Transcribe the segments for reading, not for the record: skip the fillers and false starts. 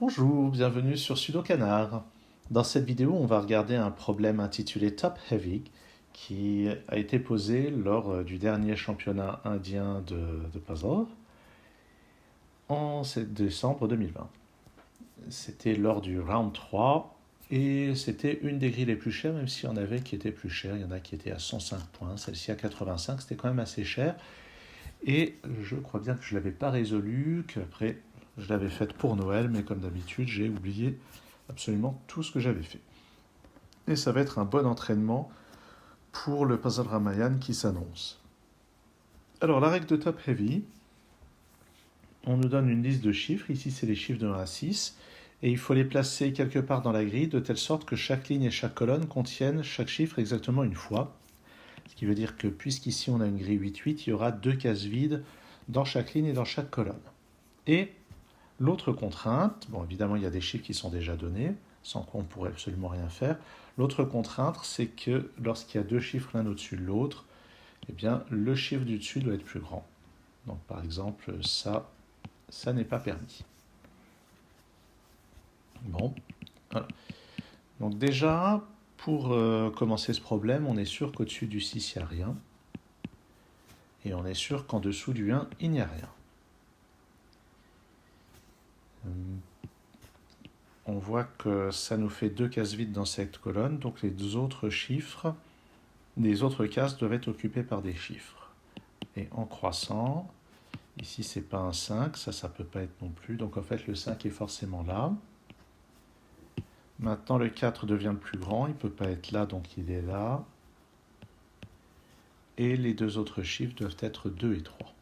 Bonjour, bienvenue sur Sudo Canard. Dans cette vidéo, on va regarder un problème intitulé Top Heavy qui a été posé lors du dernier championnat indien de puzzle en décembre 2020. C'était lors du round 3 et c'était une des grilles les plus chères, même s'il y en avait qui étaient plus chères. Il y en a qui étaient à 105 points, celle-ci à 85, c'était quand même assez cher. Et je crois bien que je ne l'avais pas résolu, qu'après je l'avais faite pour Noël, mais comme d'habitude, j'ai oublié absolument tout ce que j'avais fait. Et ça va être un bon entraînement pour le puzzle Ramayan qui s'annonce. Alors, la règle de Top Heavy, on nous donne une liste de chiffres. Ici, c'est les chiffres de 1 à 6. Et il faut les placer quelque part dans la grille de telle sorte que chaque ligne et chaque colonne contiennent chaque chiffre exactement une fois. Ce qui veut dire que puisqu'ici on a une grille 8-8, il y aura deux cases vides dans chaque ligne et dans chaque colonne. Et l'autre contrainte, bon évidemment il y a des chiffres qui sont déjà donnés, sans quoi on ne pourrait absolument rien faire. L'autre contrainte, c'est que lorsqu'il y a deux chiffres l'un au-dessus de l'autre, eh bien le chiffre du dessus doit être plus grand. Donc par exemple, ça n'est pas permis. Bon, voilà. Donc déjà, pour commencer ce problème, on est sûr qu'au-dessus du 6, il n'y a rien. Et on est sûr qu'en dessous du 1, il n'y a rien. On voit que ça nous fait deux cases vides dans cette colonne, donc les deux autres chiffres, les autres cases doivent être occupées par des chiffres. Et en croissant, ici c'est pas un 5, ça peut pas être non plus, donc en fait le 5 est forcément là. Maintenant le 4 devient le plus grand, il peut pas être là, donc il est là. Et les deux autres chiffres doivent être 2 et 3.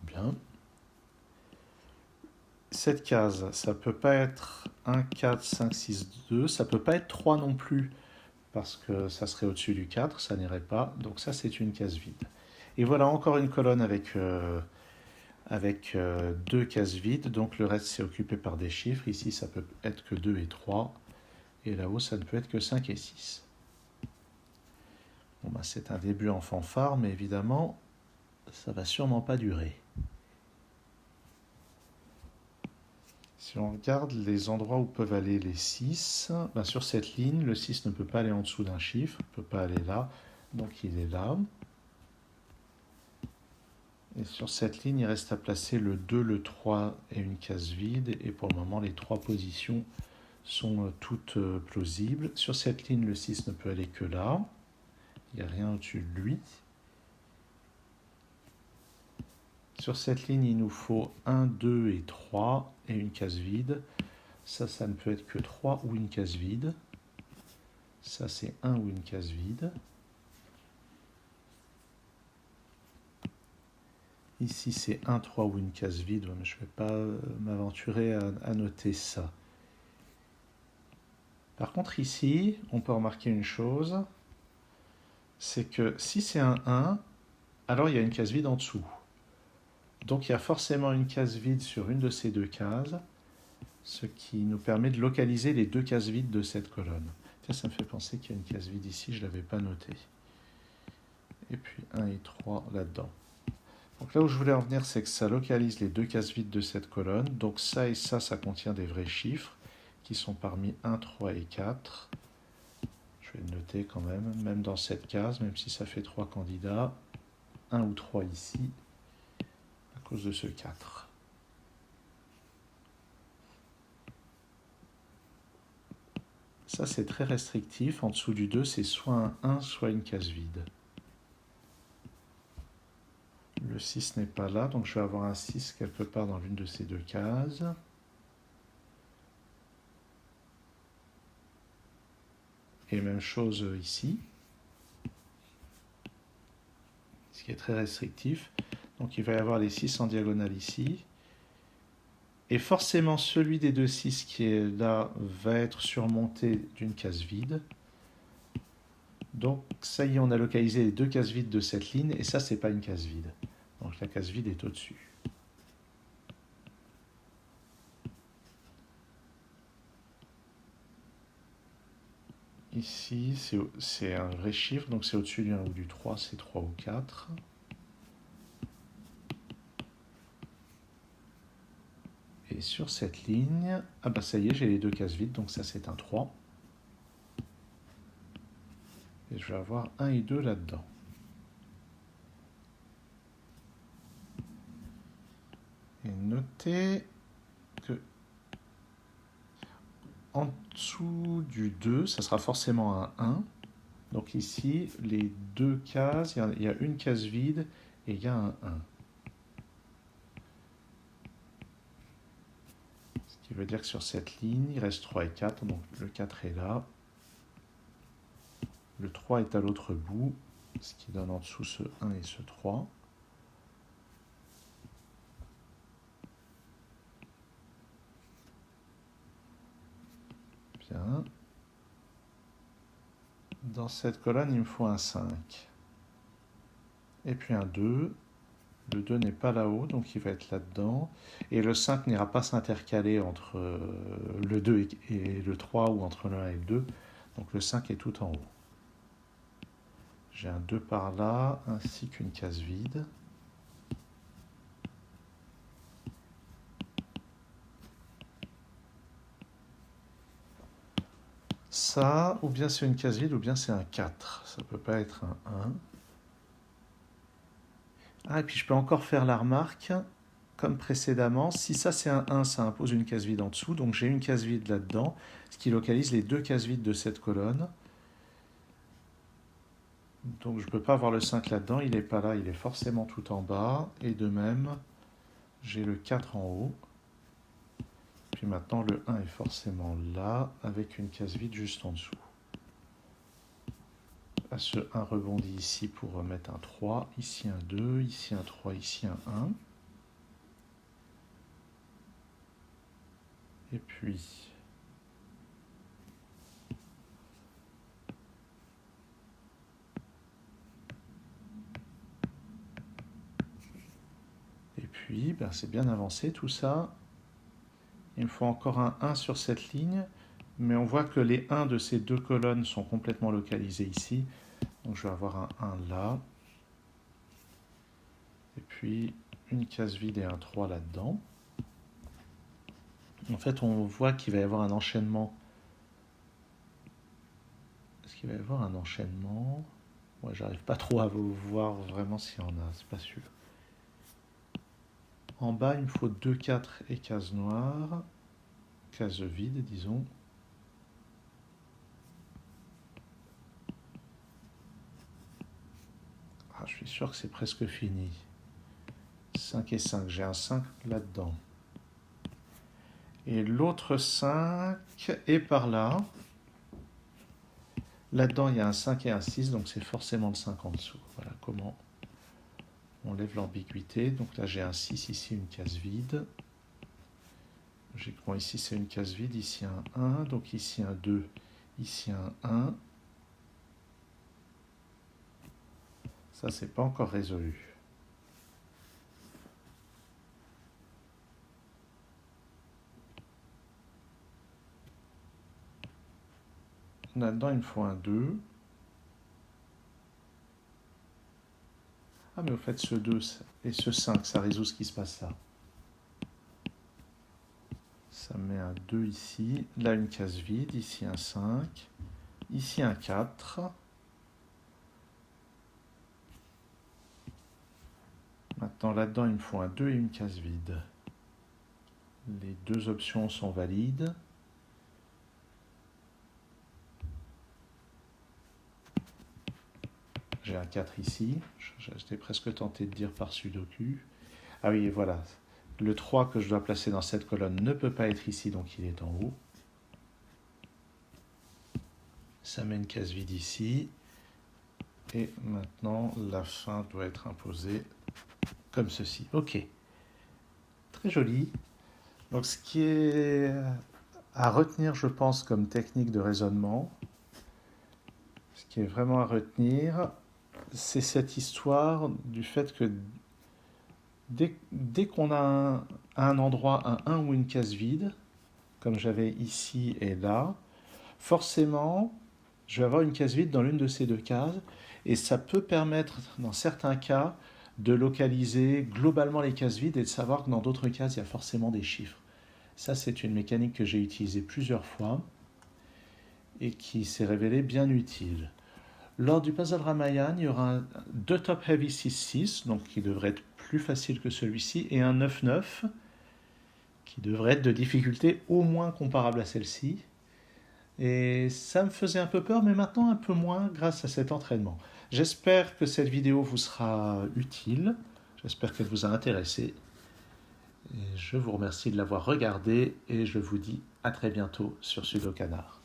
Bien. Cette case, ça peut pas être 1, 4, 5, 6, 2, ça peut pas être 3 non plus, parce que ça serait au-dessus du 4, ça n'irait pas, donc ça c'est une case vide. Et voilà encore une colonne avec deux cases vides, donc le reste c'est occupé par des chiffres, ici ça peut être que 2 et 3, et là-haut ça ne peut être que 5 et 6. Bon, ben, c'est un début en fanfare, mais évidemment ça va sûrement pas durer. Si on regarde les endroits où peuvent aller les 6, ben sur cette ligne, le 6 ne peut pas aller en dessous d'un chiffre, ne peut pas aller là, donc il est là. Et sur cette ligne, il reste à placer le 2, le 3 et une case vide, et pour le moment, les trois positions sont toutes plausibles. Sur cette ligne, le 6 ne peut aller que là, il n'y a rien au-dessus de lui. Sur cette ligne, il nous faut 1, 2 et 3 et une case vide. Ça ne peut être que 3 ou une case vide. Ça, c'est 1 ou une case vide. Ici, c'est 1, 3 ou une case vide. Je ne vais pas m'aventurer à noter ça. Par contre, ici, on peut remarquer une chose, c'est que si c'est un 1, alors il y a une case vide en dessous. Donc il y a forcément une case vide sur une de ces deux cases, ce qui nous permet de localiser les deux cases vides de cette colonne. Tiens, ça me fait penser qu'il y a une case vide ici, je ne l'avais pas noté. Et puis 1 et 3 là-dedans. Donc là où je voulais en venir, c'est que ça localise les deux cases vides de cette colonne. Donc ça et ça contient des vrais chiffres qui sont parmi 1, 3 et 4. Je vais le noter quand même dans cette case, même si ça fait 3 candidats, 1 ou 3 ici, à cause de ce 4. Ça, c'est très restrictif. En dessous du 2, c'est soit un 1, soit une case vide. Le 6 n'est pas là, donc je vais avoir un 6 quelque part dans l'une de ces deux cases. Et même chose ici, ce qui est très restrictif. Donc il va y avoir les 6 en diagonale ici. Et forcément, celui des deux 6 qui est là va être surmonté d'une case vide. Donc ça y est, on a localisé les deux cases vides de cette ligne, et ça, c'est pas une case vide. Donc la case vide est au-dessus. Ici, c'est un vrai chiffre, donc c'est au-dessus du 1 ou du 3, c'est 3 ou 4. Et sur cette ligne, ah bah ça y est, j'ai les deux cases vides, donc ça c'est un 3. Et je vais avoir 1 et 2 là-dedans. Et notez que en dessous du 2, ça sera forcément un 1. Donc ici, les deux cases, il y a une case vide et il y a un 1. Ce qui veut dire que sur cette ligne, il reste 3 et 4, donc le 4 est là. Le 3 est à l'autre bout, ce qui donne en dessous ce 1 et ce 3. Bien. Dans cette colonne, il me faut un 5. Et puis un 2. Le 2 n'est pas là-haut, donc il va être là-dedans. Et le 5 n'ira pas s'intercaler entre le 2 et le 3 ou entre le 1 et le 2. Donc le 5 est tout en haut. J'ai un 2 par là, ainsi qu'une case vide. Ça, ou bien c'est une case vide, ou bien c'est un 4. Ça ne peut pas être un 1. Ah, et puis je peux encore faire la remarque, comme précédemment, si ça c'est un 1, ça impose une case vide en dessous, donc j'ai une case vide là-dedans, ce qui localise les deux cases vides de cette colonne. Donc je ne peux pas avoir le 5 là-dedans, il n'est pas là, il est forcément tout en bas. Et de même, j'ai le 4 en haut. Puis maintenant le 1 est forcément là, avec une case vide juste en dessous. Ce 1 rebondit ici pour remettre un 3, ici un 2, ici un 3, ici un 1. Et puis... ben, c'est bien avancé tout ça. Il me faut encore un 1 sur cette ligne, mais on voit que les 1 de ces deux colonnes sont complètement localisés ici. Donc je vais avoir un 1 là. Et puis une case vide et un 3 là-dedans. En fait, on voit qu'il va y avoir un enchaînement. Est-ce qu'il va y avoir un enchaînement? Ouais, j'arrive pas trop à voir vraiment s'il y en a, c'est pas sûr. En bas, il me faut 2, 4 et case noire. Case vide, disons. Ah, je suis sûr que c'est presque fini. 5 et 5, j'ai un 5 là-dedans. Et l'autre 5 est par là. Là-dedans, il y a un 5 et un 6, donc c'est forcément le 5 en dessous. Voilà comment on lève l'ambiguïté. Donc là, j'ai un 6, ici une case vide. Logiquement, ici, c'est une case vide, ici un 1, donc ici un 2, ici un 1. Ça, c'est pas encore résolu. Là-dedans, il me faut un 2. Ah, mais au fait, ce 2 et ce 5, ça résout ce qui se passe là. Ça met un 2 ici. Là, une case vide. Ici, un 5. Ici, un 4. Maintenant, là-dedans, il me faut un 2 et une case vide. Les deux options sont valides. J'ai un 4 ici. J'étais presque tenté de dire par sudoku. Ah oui, et voilà. Le 3 que je dois placer dans cette colonne ne peut pas être ici, donc il est en haut. Ça met une case vide ici. Et maintenant, la fin doit être imposée comme ceci. Ok. Très joli. Donc ce qui est à retenir, je pense, comme technique de raisonnement, ce qui est vraiment à retenir, c'est cette histoire du fait que dès qu'on a à un endroit un 1 ou une case vide, comme j'avais ici et là, forcément, je vais avoir une case vide dans l'une de ces deux cases, et ça peut permettre, dans certains cas, de localiser globalement les cases vides et de savoir que dans d'autres cases, il y a forcément des chiffres. Ça, c'est une mécanique que j'ai utilisée plusieurs fois et qui s'est révélée bien utile. Lors du puzzle Ramayan, il y aura deux top heavy 6-6, donc qui devrait être plus facile que celui-ci, et un 9-9, qui devrait être de difficulté au moins comparable à celle-ci. Et ça me faisait un peu peur, mais maintenant un peu moins grâce à cet entraînement. J'espère que cette vidéo vous sera utile, j'espère qu'elle vous a intéressé. Et je vous remercie de l'avoir regardée et je vous dis à très bientôt sur Sudokanar.